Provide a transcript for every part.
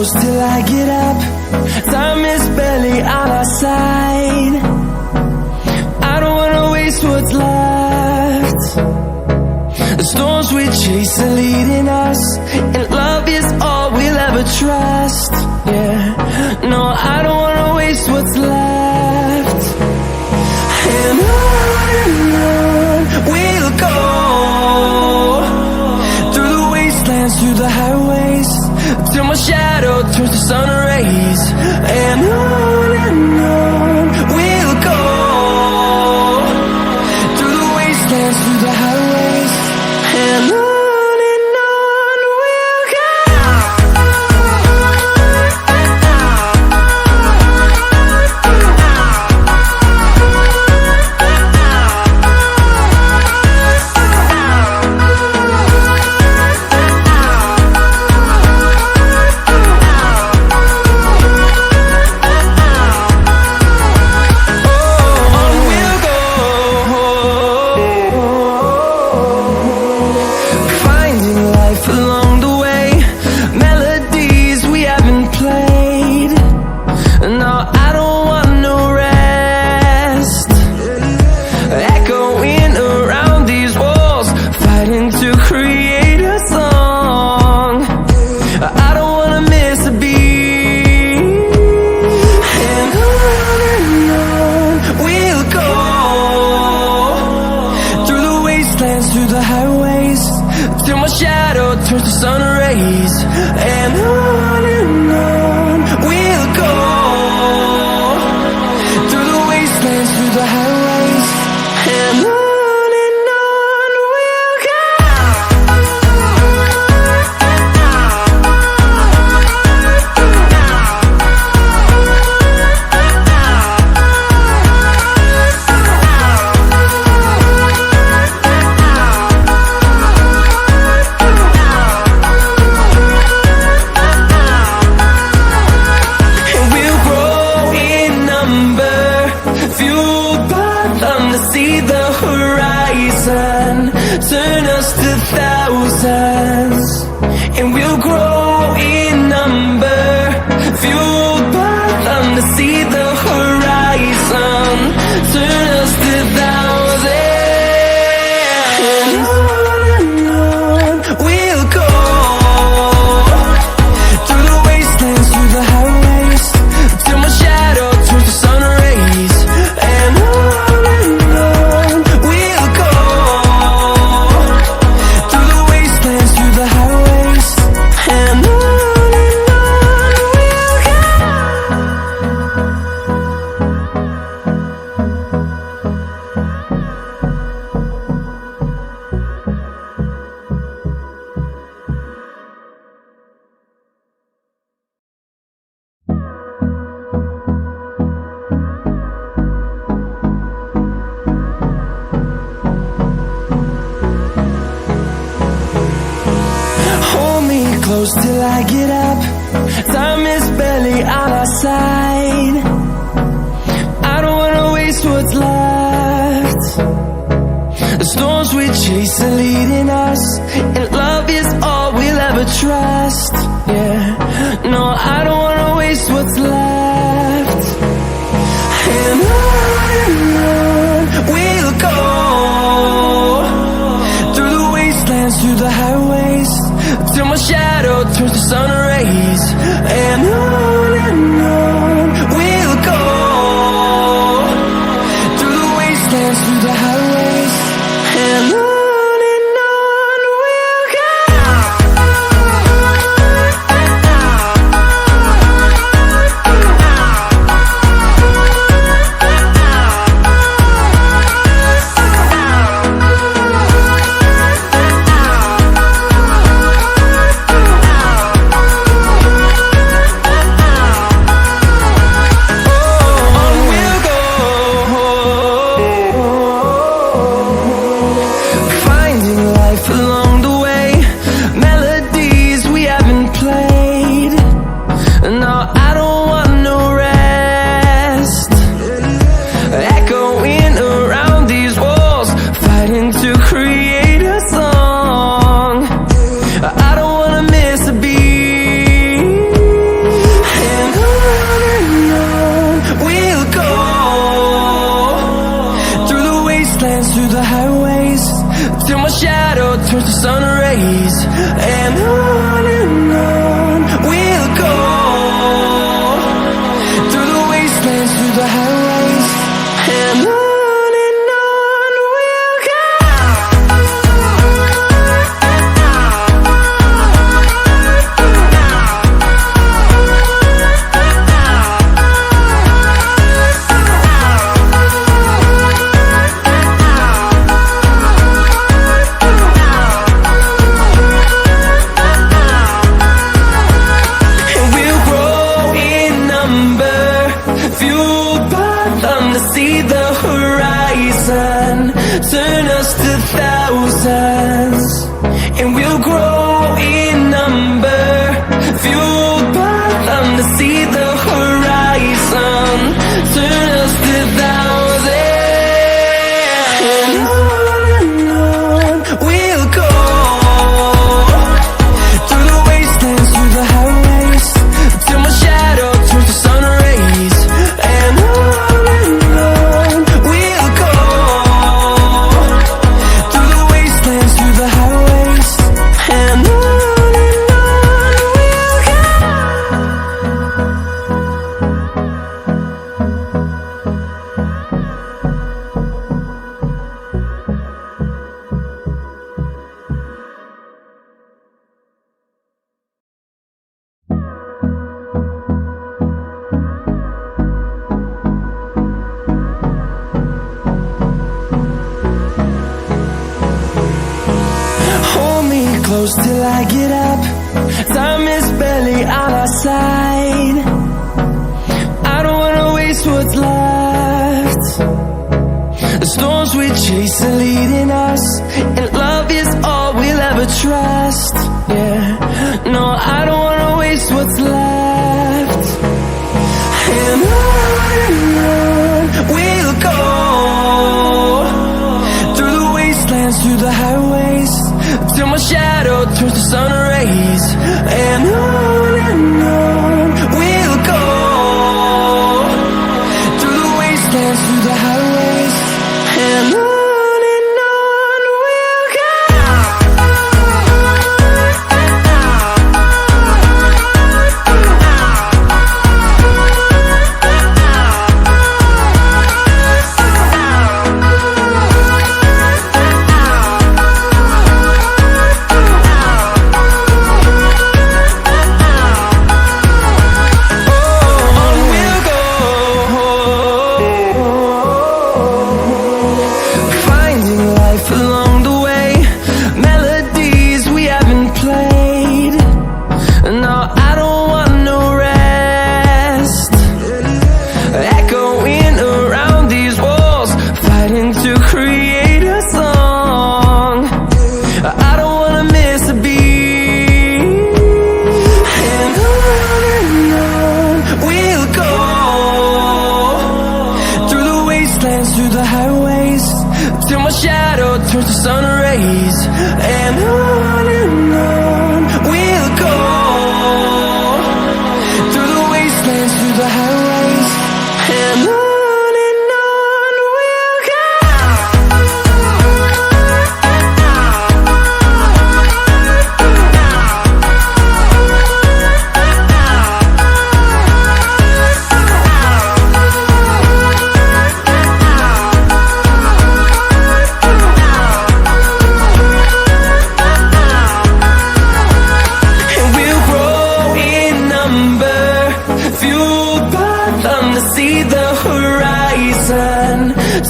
close till I get up. Time is barely on our side. I don't wanna waste what's left. The storms we chase are leading us, and love is all we'll ever trust. Yeah, no, I don't wanna waste what's left. And on we'll go, through the wastelands, through the highways, till my shadow turns to sun rays. And on we'll go, through the wastelands, through the highways, and on we'll go. Through the highways, till my shadow turns to sun rays. And on we'll go, through the wastelands, through the highways, and on we'll go. See the horizon, turn us to thousands, and we'll grow in number, fueled by them. To see the horizon, turn us to thousands, and on we'll go, through the wastelands, through the highways, till my shadow turns to sun rays. And close till I get up. Time is barely on our side. I don't wanna waste what's left. The storms we chase are leading us, and love is all we'll ever trust. Yeah, no, I don't wanna waste what's left. And on we'll go, through the wastelands, through the highways, till my shadow turns to sun rays. And on we'll go, through the wastelands, through the highways, and on we'll go. fueled by them to see the horizon, turn us to thousands, and we'll grow in number. Fueled by them to see the horizon, turn us to thousands, and on we'll go, through the wastelands, through the highways, till my shadow turns to sun rays. And on we'll go, through the wastelands, through the highways, and on we'll go. Hold me close till I get up. Time is barely on our side. I don't wanna waste what's left. The storms we chase are leading us, and love is all we'll ever trust. Yeah, no, I don't wanna waste what's left. And on we'll go, through the wastelands, through the highways, till my shadow turns to sun rays. And on we'll go, through the wastelands, through the highways, and on we'll go. Through the highways, till my shadow turns to sun rays. And on we'll go, through the wastelands, through the highways, and on we'll go.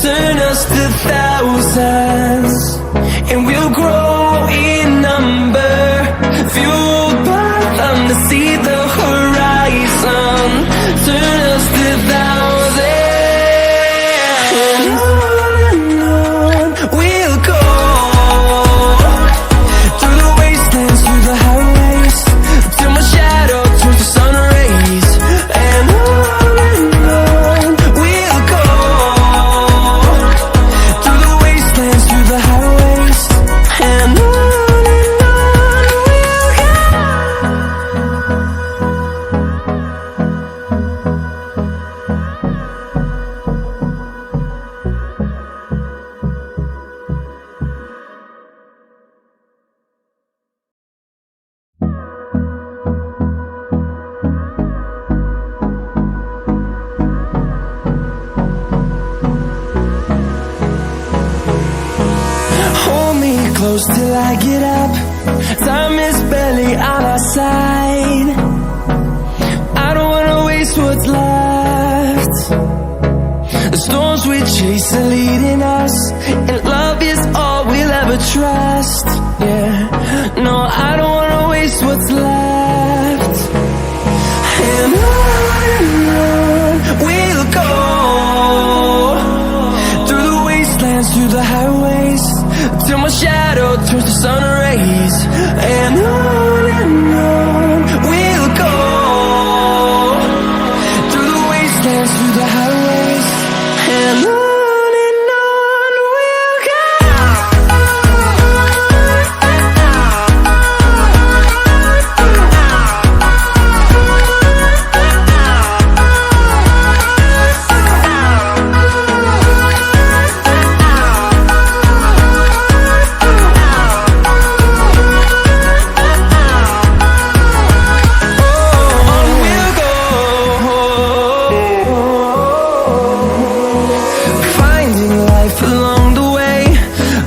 Turn us to thousands, and we'll grow in number. Fueled by them to see the horizon, turn us to thousands, and on we'll go, through the wastelands, through the highways, till my shadow turns to sun rays. And on we'll go, through the wastelands, through the highways, and on we'll go. Hold me close till I get up. Time is barely on our side. I don't wanna waste what's left. The storms we chase are leading us, and love is all we'll ever trust. Yeah, no, I don't wanna waste what's left. And on we'll turns to sun rays, and on we'll go, through the wastelands, through the highways, and on we'll go. Along the way,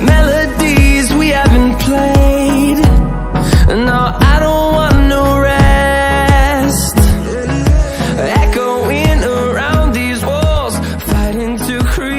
melodies we haven't played. No, I don't want no rest. Echoing around these walls, fighting to create